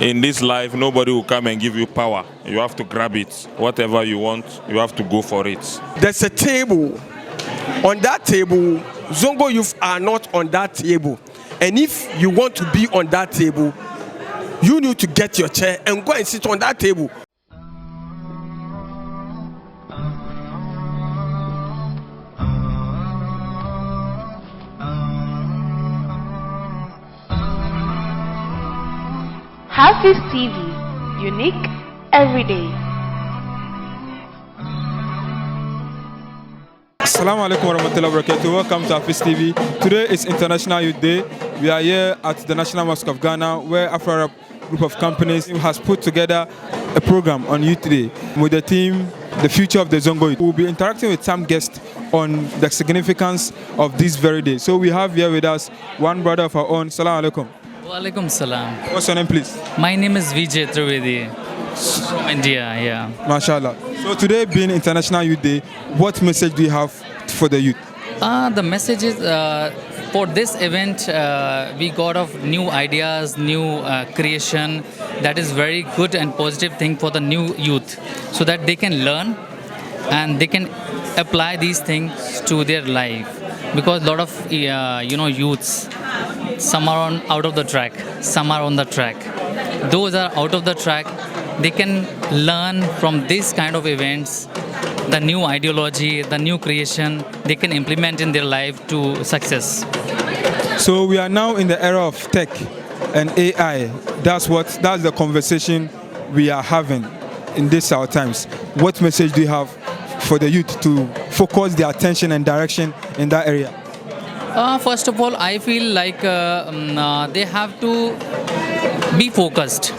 In this life, nobody will come and give you power. You have to grab it. Whatever you want, you have to go for it. There's a table. On that table, Zongo Youth are not on that table. And if you want to be on that table, you need to get your chair and go and sit on that table. HAFIZ TV, unique every day. Assalamu alaikum warahmatullahi wabarakatuh. Welcome to HAFIZ TV. Today is International Youth Day. We are here at the National Mosque of Ghana, where Afro group of companies has put together a program on Youth Day with the theme, The Future of the Zongo Youth. We'll be interacting with some guests on the significance of this very day. So we have here with us one brother of our own. Assalamu alaikum. Walaikum salam. What's your name, please? My name is Vijay Trivedi from India, yeah. MashaAllah. So today being International Youth Day, what message do you have for the youth? The message is for this event, we got of new ideas, new creation. That is very good and positive thing for the new youth, so that they can learn and they can apply these things to their life. Because a lot of youths, some are out of the track, some are on the track. Those are out of the track, they can learn from this kind of events, the new ideology, the new creation, they can implement in their life to success. So we are now in the era of tech and AI. That's the conversation we are having in these our times. What message do you have for the youth to focus their attention and direction in that area? First of all, I feel like they have to be focused,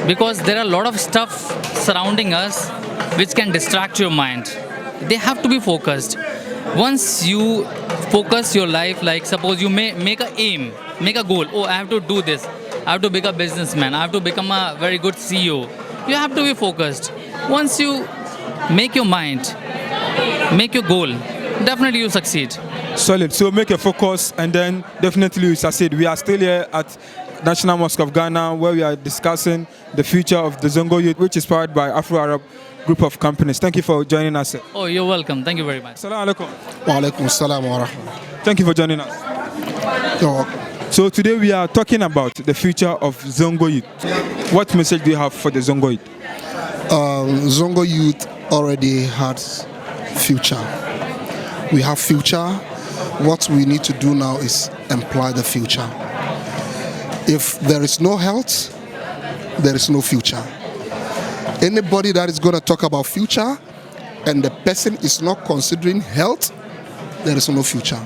because there are a lot of stuff surrounding us which can distract your mind. They have to be focused. Once you focus your life, like suppose you may make an aim, make a goal. Oh, I have to do this. I have to become a businessman. I have to become a very good CEO. You have to be focused. Once you make your mind, make your goal, definitely you succeed. Solid. So make a focus and then definitely you succeed. We are still here at National Mosque of Ghana, where we are discussing the future of the Zongo Youth, which is powered by Afro-Arab group of companies. Thank you for joining us. Oh, you're welcome. Thank you very much. Assalamu alaikum. Wa alaikum salam wa rahmatullahi. Thank you for joining us. You're welcome. So today we are talking about the future of Zongo Youth. What message do you have for the Zongo Youth? Zongo Youth already has future. We have future. What we need to do now is employ the future. If there is no health, there is no future. Anybody that is going to talk about future and the person is not considering health, there is no future.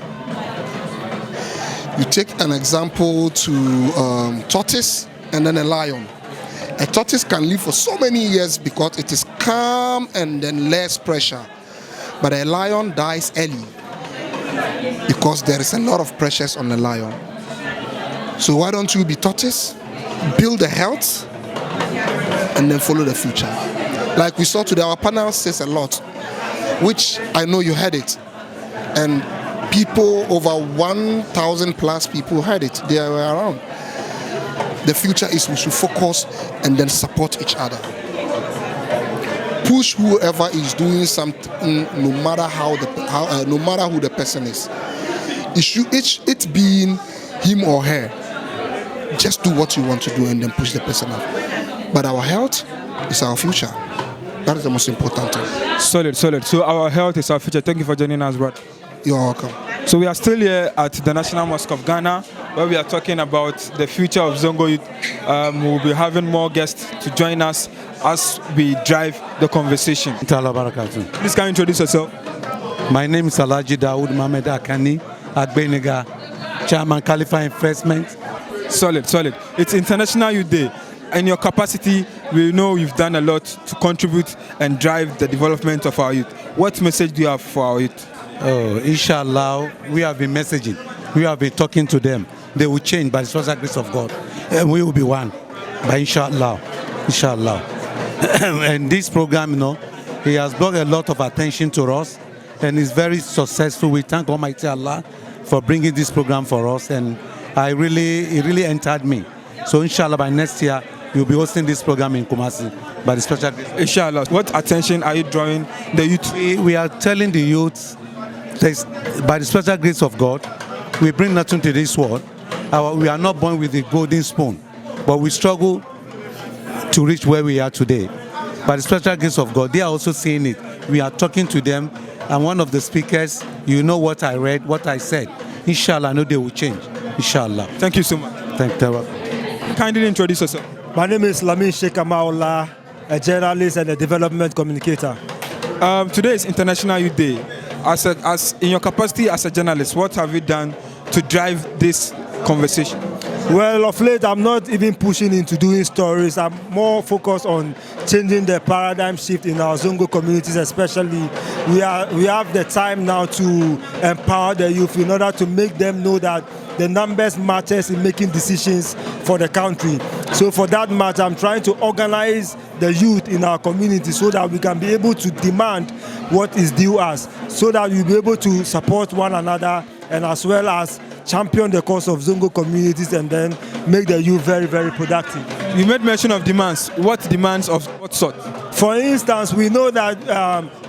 You take an example to tortoise and then a lion. A tortoise can live for so many years because it is calm and then less pressure. But a lion dies early because there is a lot of pressures on the lion. So why don't you be tortoise, build the health, and then follow the future. Like we saw today, our panel says a lot, which I know you heard it. And people, over 1,000 plus people heard it. They were around. The future is we should focus and then support each other. Push whoever is doing something, no matter no matter who the person is. It being him or her. Just do what you want to do and then push the person up. But our health is our future. That is the most important thing. Solid. So our health is our future. Thank you for joining us, brother. You're welcome. So we are still here at the National Mosque of Ghana, where we are talking about the future of Zongo Youth. We'll be having more guests to join us as we drive the conversation. Please can you introduce yourself? My name is Alhaji Dawood Mohamed Akani Agbenega, Chairman Khalifa Investment. Solid. It's International Youth Day. In your capacity, we know you've done a lot to contribute and drive the development of our youth. What message do you have for our youth? Oh, inshallah, we have been messaging. We have been talking to them. They will change by the special grace of God. And we will be one. But inshallah. And this program, he has brought a lot of attention to us. And it's very successful. We thank Almighty Allah for bringing this program for us. And it really entered me. So inshallah, by next year, we'll be hosting this program in Kumasi by the special grace. Inshallah. What attention are you drawing the youth? We are telling the youth, by the special grace of God, we bring nothing to this world. We are not born with a golden spoon, but we struggle to reach where we are today. By the special grace of God, they are also seeing it. We are talking to them, and one of the speakers, you know what I read, what I said. Inshallah, I know they will change. Inshallah. Thank you so much. Thank you. Kindly introduce yourself. My name is Lamin Sheikh Amaola, a journalist and a development communicator. Today is International Youth Day. As in your capacity as a journalist, what have you done to drive this conversation? Well, of late, I'm not even pushing into doing stories. I'm more focused on changing the paradigm shift in our Zongo communities, especially. We have the time now to empower the youth in order to make them know that the numbers matters in making decisions for the country. So for that matter, I'm trying to organize the youth in our community so that we can be able to demand what is due us, so that we'll be able to support one another and as well as champion the cause of Zongo communities and then make the youth very, very productive. You made mention of demands. What demands of what sort? For instance, we know that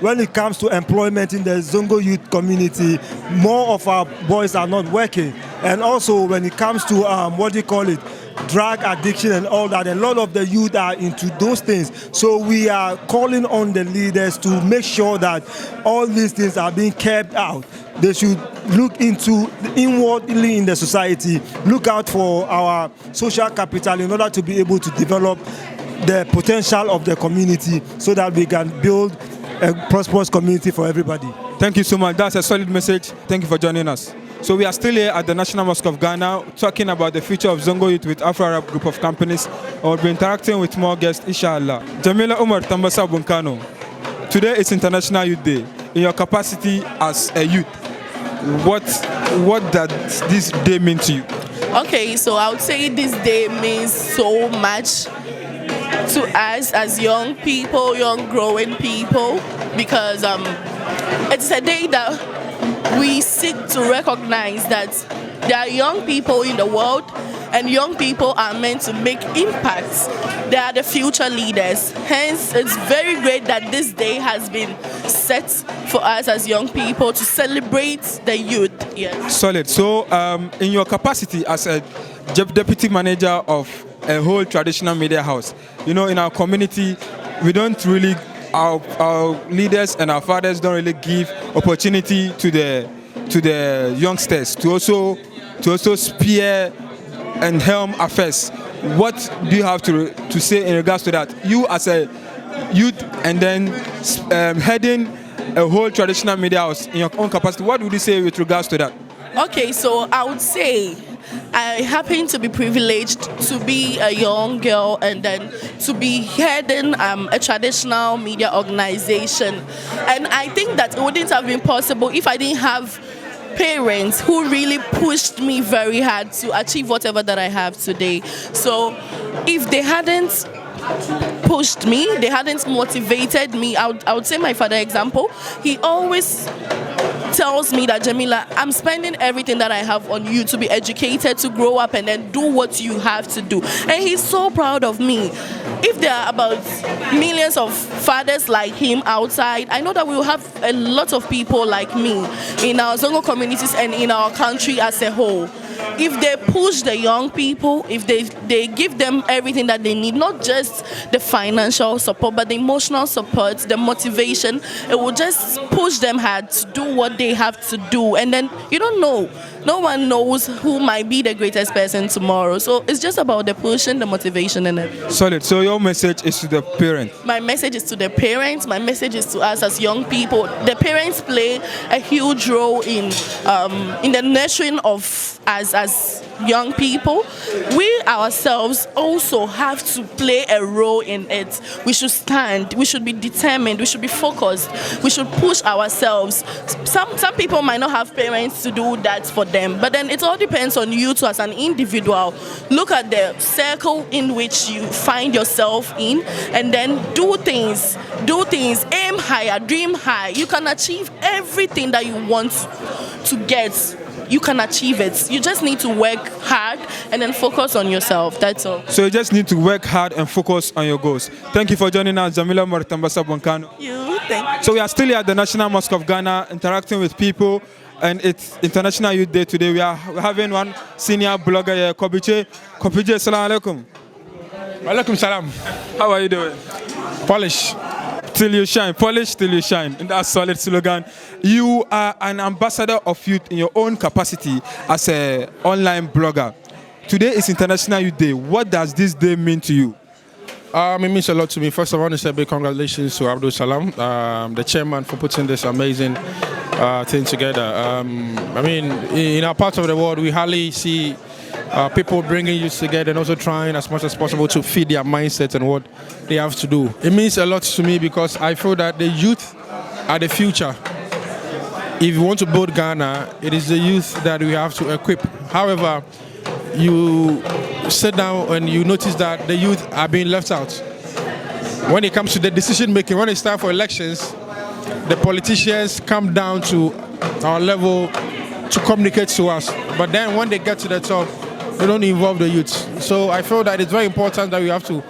when it comes to employment in the Zongo youth community, more of our boys are not working. And also when it comes to, drug addiction and all that, a lot of the youth are into those things. So we are calling on the leaders to make sure that all these things are being kept out. They should look into inwardly in the society, look out for our social capital in order to be able to develop the potential of the community so that we can build a prosperous community for everybody. Thank you so much. That's a solid message. Thank you for joining us. So we are still here at the National Mosque of Ghana talking about the future of Zongo Youth with Afro Group of Companies. We'll be interacting with more guests, inshallah. Jamila Umar Tambasa Bunkano. Today is International Youth Day. In your capacity as a youth, what does this day mean to you? Okay, so I would say this day means so much to us as young people, young growing people, because it's a day that we seek to recognize that there are young people in the world and young people are meant to make impacts. They are the future leaders. Hence, it's very great that this day has been set for us as young people to celebrate the youth. Yes. Solid. So, in your capacity as a deputy manager of a whole traditional media house, you know, in our community, we don't really, our leaders and our fathers don't really give opportunity to the youngsters to also spear and helm affairs. What do you have to say in regards to that? You as a youth and then heading a whole traditional media house in your own capacity, what would you say with regards to that? Okay, so I would say I happen to be privileged to be a young girl and then to be heading a traditional media organization. And I think that it wouldn't have been possible if I didn't have parents who really pushed me very hard to achieve whatever that I have today. So if they hadn't pushed me, they hadn't motivated me, I would say my father example, he always tells me that, Jamila, I'm spending everything that I have on you to be educated, to grow up and then do what you have to do. And he's so proud of me. If there are about millions of fathers like him outside, I know that we will have a lot of people like me in our Zongo communities and in our country as a whole. If they push the young people, if they give them everything that they need, not just the financial support, but the emotional support, the motivation, it will just push them hard to do what they have to do. And then you don't know. No one knows who might be the greatest person tomorrow. So it's just about the pushing, the motivation and everything. Solid. So your message is to the parents? My message is to the parents. My message is to us as young people. The parents play a huge role in the nurturing of us as young people. We ourselves also have to play a role in it. We should stand. We should be determined. We should be focused. We should push ourselves. Some people might not have parents to do that for them, but then it all depends on you too as an individual. Look at the circle in which you find yourself in and then do things, aim higher, dream high. You can achieve everything that you want to get you can achieve it. You just need to work hard and then focus on yourself. That's all. So you just need to work hard and focus on your goals. Thank you for joining us, Jamila Martambasa Bonkano. Thank you. So we are still here at the National Mosque of Ghana, interacting with people, and it's International Youth Day today. We are having one senior blogger here, Kobiche. Kobiche, assalamu alaikum. Alaikum salam. How are you doing? Polish. Till you shine, polish till you shine. And that's solid slogan. You are an ambassador of youth in your own capacity as an online blogger. Today is International Youth Day. What does this day mean to you? It means a lot to me. First of all, I want to say big congratulations to Abdul Salam, the chairman, for putting this amazing thing together. I mean, in our part of the world, we hardly see people bringing youth together and also trying as much as possible to feed their mindset and what they have to do. It means a lot to me because I feel that the youth are the future. If you want to build Ghana, it is the youth that we have to equip. However, you sit down and you notice that the youth are being left out. When it comes to the decision making, when it's time for elections, the politicians come down to our level to communicate to us. But then when they get to the top, they don't involve the youth. So I feel that it's very important that we have to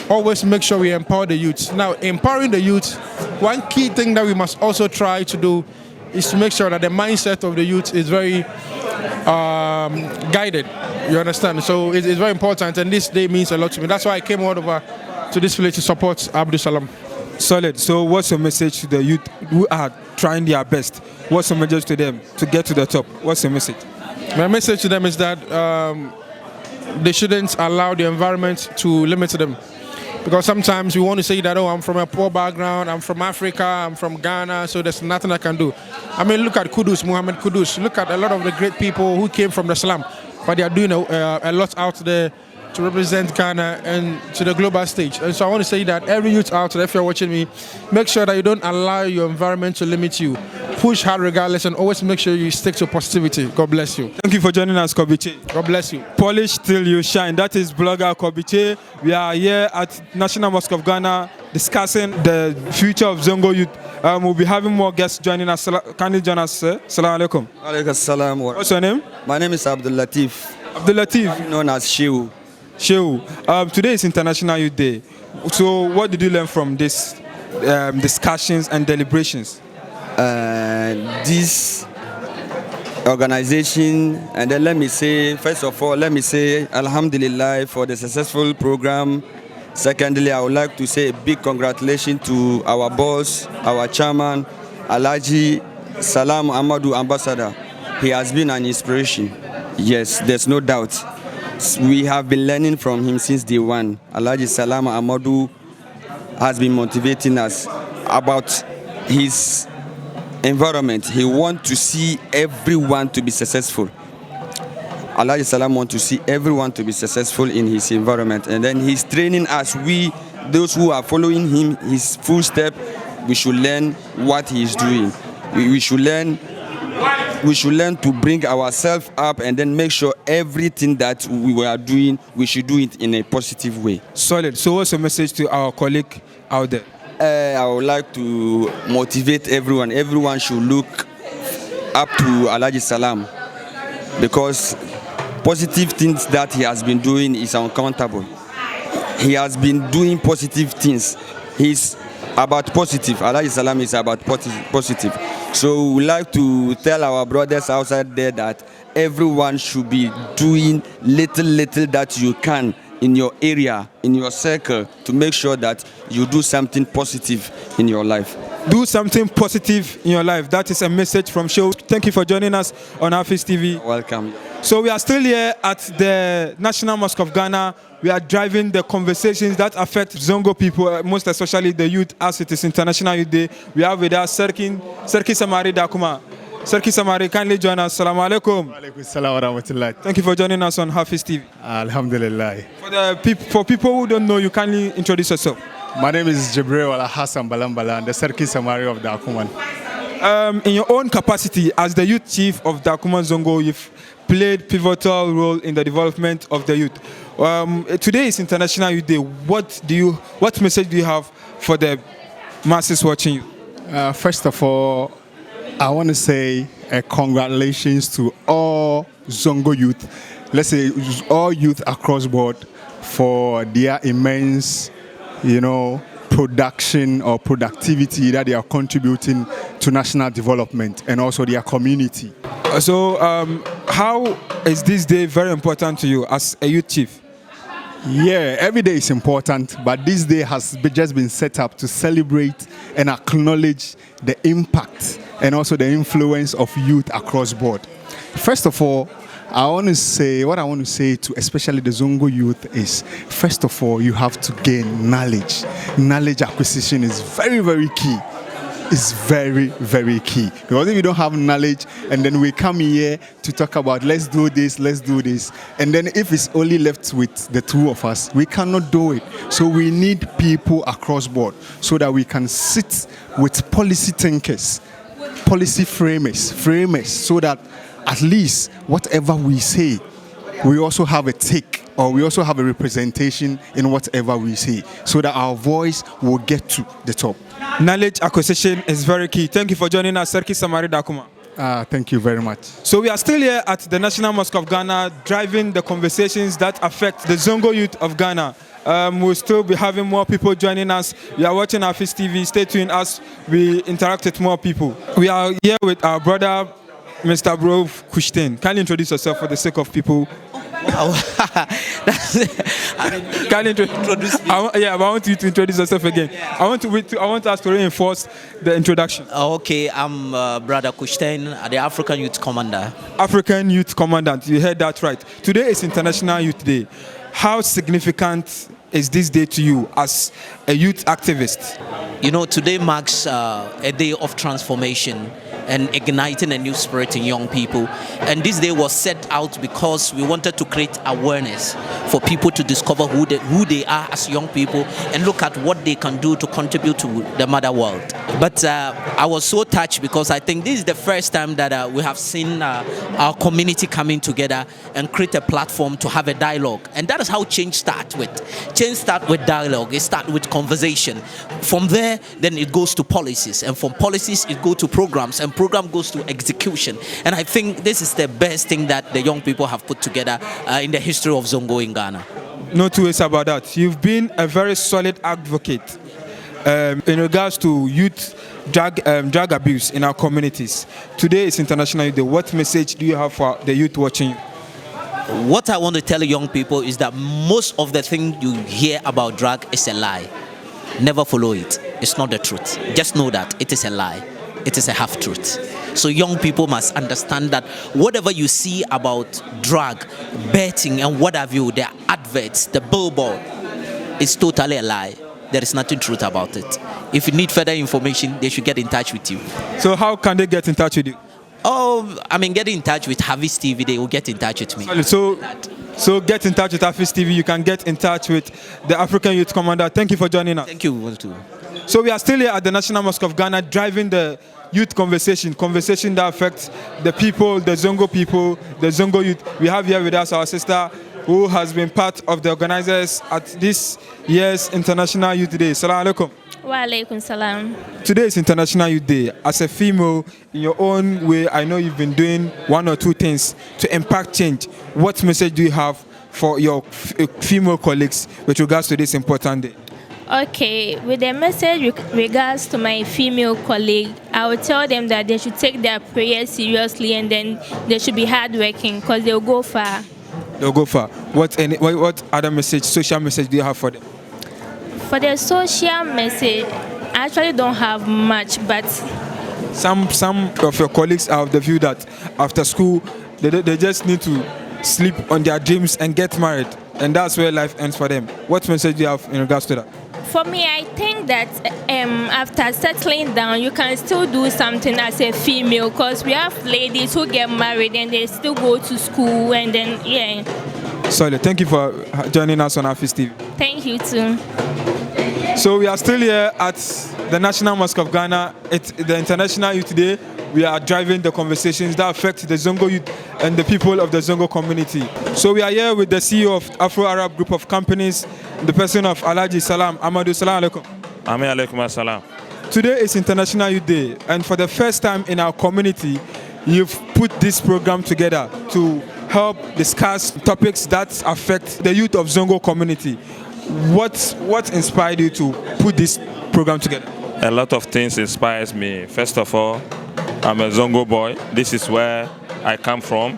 always make sure we empower the youth. Now, empowering the youth, one key thing that we must also try to do is to make sure that the mindset of the youth is very guided. You understand? So it's very important, and this day means a lot to me. That's why I came all over to this village to support Abdul Salam. Solid. So what's your message to the youth who are trying their best? What's your message to them to get to the top? What's your message? My message to them is that they shouldn't allow the environment to limit them. Because sometimes we want to say that, oh, I'm from a poor background, I'm from Africa, I'm from Ghana, so there's nothing I can do. I mean, look at Kudus, Muhammad Kudus. Look at a lot of the great people who came from the slum, but they are doing a lot out there to represent Ghana and to the global stage. And so I want to say that every youth out there, if you're watching me, make sure that you don't allow your environment to limit you. Push hard regardless and always make sure you stick to positivity. God bless you. Thank you for joining us, Kobiche. God bless you. Polish till you shine. That is blogger Kobiche. We are here at National Mosque of Ghana discussing the future of Zongo Youth. We'll be having more guests joining us. Can you join us, sir? Assalamu alaikum. Alaikum salam. What's your name? My name is Abdul Latif. Abdul Latif. Known as Shehu. Shehu. Today is International Youth Day. So what did you learn from this discussions and deliberations? This organization, and then let me say, first of all, let me say Alhamdulillah for the successful program. Secondly, I would like to say a big congratulations to our boss, our chairman, Alhaji Salam Amadou Ambassador. He has been an inspiration. Yes, there's no doubt. We have been learning from him since day one. Alhaji Salam Amadou has been motivating us about his environment. He wants to see everyone to be successful. Alhaji Salam wants to see everyone to be successful in his environment. And then he's training us, those who are following him, his full step, we should learn what he is doing. We should learn to bring ourselves up and then make sure everything that we are doing, we should do it in a positive way. Solid. So what's your message to our colleague out there? I would like to motivate everyone. Everyone should look up to Alhaji Salam because positive things that he has been doing is uncountable. He has been doing positive things. He's about positive. Alhaji Salam is about positive. So we would like to tell our brothers outside there that everyone should be doing little that you can in your area, in your circle, to make sure that you do something positive in your life. Do something positive in your life. That is a message from Show. Thank you for joining us on HAFIZ TV. Welcome. So we are still here at the National Mosque of Ghana. We are driving the conversations that affect Zongo people, most especially the youth, as it is International Youth Day. We have with us Serki Samari Dakuma. Serki Samari, kindly join us. Assalamu alaikum. Wa alaikum salam wa rahmatullah. Thank you for joining us on HAFIZ TV. Alhamdulillah. For people who don't know, you kindly introduce yourself. My name is Jibril Al Hassan Balambala, and the Serki Samari of Dakuman. In your own capacity as the youth chief of Dakuman Zongo Youth, played pivotal role in the development of the youth. Today is International Youth Day. What message do you have for the masses watching you? First of all, I want to say a congratulations to all Zongo youth, let's say all youth across board, for their immense, production or productivity that they are contributing to national development and also their community. So, how is this day very important to you as a youth chief? Yeah, every day is important, but this day has just been set up to celebrate and acknowledge the impact and also the influence of youth across board. First of all, what I want to say to especially the Zongo youth is, first of all, you have to gain knowledge. Knowledge acquisition is very, very key. It's very, very key. Because if you don't have knowledge and then we come here to talk about let's do this, and then if it's only left with the two of us, we cannot do it. So we need people across board so that we can sit with policy thinkers, policy framers, so that at least whatever we say, we also have a take, or we also have a representation in whatever we say, so that our voice will get to the top. Knowledge acquisition is very key. Thank you for joining us, Serki Samari Dakuma. Thank you very much. So we are still here at the National Mosque of Ghana, driving the conversations that affect the Zongo youth of Ghana. We'll still be having more people joining us. We are watching HAFIZ TV. Stay tuned as we interact with more people. We are here with our brother, Mr. Bro Kushten. Can you introduce yourself for the sake of people? Wow. Can you introduce me? I want you to introduce yourself again. Yeah. I want us to reinforce the introduction. Okay, I'm Brother Kushten, the African Youth Commander. African Youth Commandant, you heard that right. Today is International Youth Day. How significant is this day to you as a youth activist? Today marks a day of transformation and igniting a new spirit in young people. And this day was set out because we wanted to create awareness for people to discover who they are as young people and look at what they can do to contribute to the mother world. But I was so touched because I think this is the first time that we have seen our community coming together and create a platform to have a dialogue. And that is how change starts with. Change starts with dialogue. It starts with conversation. From there, then it goes to policies. And from policies, it goes to programs. And program goes to execution. And I think this is the best thing that the young people have put together in the history of Zongo in Ghana. No two ways about that. You've been a very solid advocate in regards to youth drug abuse in our communities. Today is International Youth Day. What message do you have for the youth watching you? What I want to tell young people is that most of the thing you hear about drug is a lie. Never follow it. It's not the truth. Just know that it is a lie. It is a half-truth. So young people must understand that whatever you see about drug, betting, and what have you, the adverts, the billboard, is totally a lie. There is nothing truth about it. If you need further information, they should get in touch with you. So how can they get in touch with you? Get in touch with HAFIZ TV. They will get in touch with me. So get in touch with HAFIZ TV. You can get in touch with the African Youth Commander. Thank you for joining us. Thank you. So we are still here at the National Mosque of Ghana, driving the youth conversation that affects the people, the Zongo youth. We have here with us our sister who has been part of the organizers at this year's International Youth Day. Assalamu alaikum. Wa alaikum salam. Today is International Youth Day. As a female, in your own way, I know you've been doing one or two things to impact change. What message do you have for your female colleagues with regards to this important day? Okay, with the message with regards to my female colleague, I will tell them that they should take their prayers seriously and then they should be hardworking because they'll go far. They'll go far. What other message, social message do you have for them? For the social message, I actually don't have much, but some of your colleagues are of the view that after school, they just need to sleep on their dreams and get married, and that's where life ends for them. What message do you have in regards to that? For me, I think that after settling down, you can still do something as a female because we have ladies who get married and they still go to school and then, yeah. Sorry, thank you for joining us on HAFIZ TV. Thank you too. So we are still here at the National Mosque of Ghana. It's the International Youth Day. We are driving the conversations that affect the Zongo youth and the people of the Zongo community. So we are here with the CEO of Afro Arab Group of Companies, the person of Alhaji Salam Amadou. Salam alaikum. Amin alaikum assalam. Today is International Youth Day, and for the first time in our community, you've put this program together to help discuss topics that affect the youth of Zongo community. What inspired you to put this program together? A lot of things inspires me. First of all, I'm a Zongo boy. This is where I come from,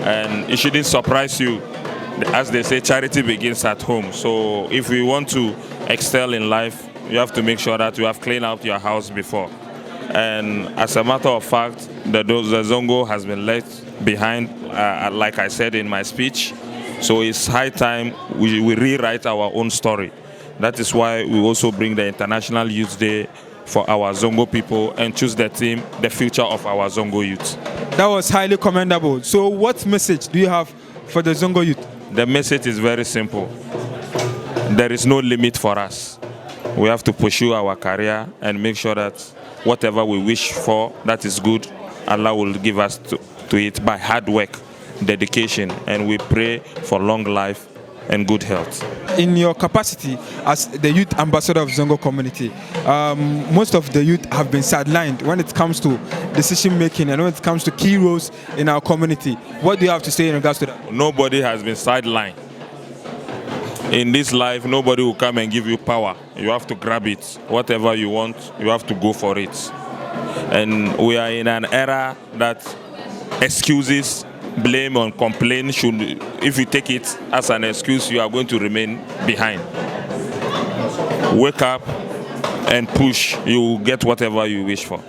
and it shouldn't surprise you. As they say, charity begins at home. So if we want to excel in life, you have to make sure that you have cleaned out your house before. And as a matter of fact, the Zongo has been left behind, like I said in my speech. So it's high time we rewrite our own story. That is why we also bring the International Youth Day for our Zongo people and choose the theme, the future of our Zongo youth. That was highly commendable. So what message do you have for the Zongo youth? The message is very simple. There is no limit for us. We have to pursue our career and make sure that whatever we wish for that is good, Allah will give us to it by hard work, dedication, and we pray for long life and good health. In your capacity as the youth ambassador of Zongo community, most of the youth have been sidelined when it comes to decision making and when it comes to key roles in our community. What do you have to say in regards to that? Nobody has been sidelined. In this life, nobody will come and give you power. You have to grab it. Whatever you want, you have to go for it. And we are in an era that excuses, blame and complain should, if you take it as an excuse, you are going to remain behind. Wake up and push. You will get whatever you wish for.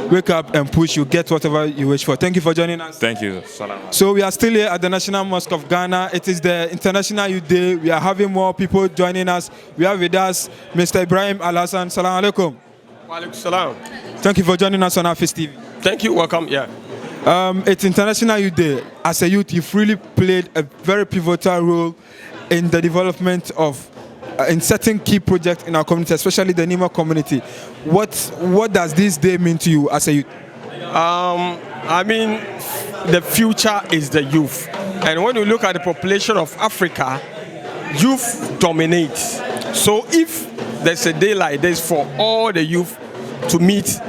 Wake up and push, you get whatever you wish for. Thank you for joining us. Thank you. Salam. So we are still here at the National Mosque of Ghana. It is the International Youth Day. We are having more people joining us. We have with us Mr. Ibrahim Al-Hassan. Salam alaikum. Wa alaikum salam. Thank you for joining us on HAFIZ TV. Thank you. Welcome. Yeah. It's International Youth Day. As a youth, you've really played a very pivotal role in the development of in certain key projects in our community, especially the Nima community. What does this day mean to you as a youth? I mean, the future is the youth. And when you look at the population of Africa, youth dominates. So if there's a day like this for all the youth to meet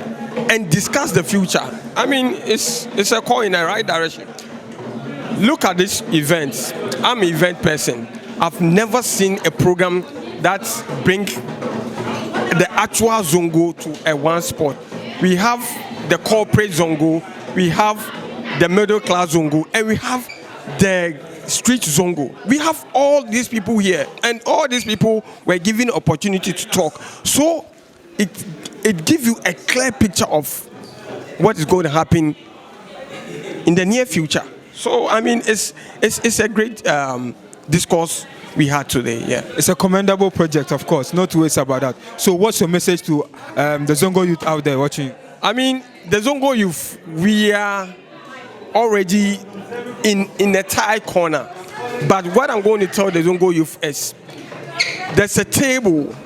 and discuss the future, I mean, it's a call in the right direction. Look at this event. I'm an event person. I've never seen a program that brings the actual Zongo to a one spot. We have the corporate Zongo, we have the middle class Zongo, and we have the street Zongo. We have all these people here, and all these people were given opportunity to talk. So it gives you a clear picture of what is going to happen in the near future. So I mean, it's a great discourse we had today. Yeah, it's a commendable project, of course, no two ways about that. So what's your message to the Zongo youth out there watching? I mean, the Zongo youth, we are already in a tight corner. But what I'm going to tell the Zongo youth is, there's a table.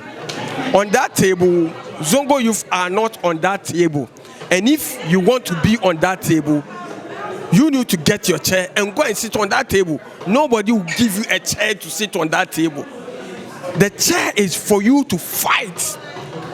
On that table, Zongo youth are not on that table. And if you want to be on that table, you need to get your chair and go and sit on that table. Nobody will give you a chair to sit on that table. The chair is for you to fight.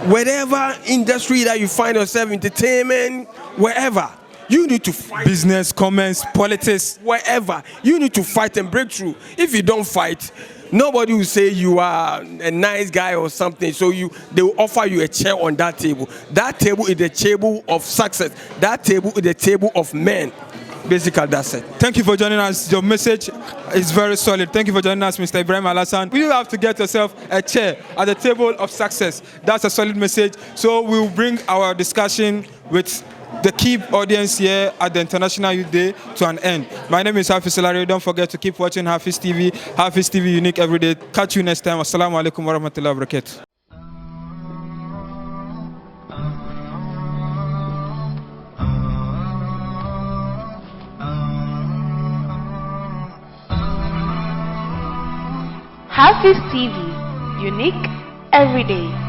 Whatever industry that you find yourself, entertainment, wherever, you need to fight. Business, commerce, politics, wherever, you need to fight and break through. If you don't fight, nobody will say you are a nice guy or something. So they will offer you a chair on that table. That table is the table of success. That table is the table of men. Basically, that's it. Thank you for joining us. Your message is very solid. Thank you for joining us, Mr. Ibrahim Al-Hassan. You have to get yourself a chair at the table of success. That's a solid message. So we'll bring our discussion with the key audience here at the International Youth Day to an end. My name is HAFIZ. Don't forget to keep watching HAFIZ TV. HAFIZ TV Unique every day. Catch you next time. Assalamu alaikum wa rahmatullahi wa barakatuh. HAFIZ TV, unique every day.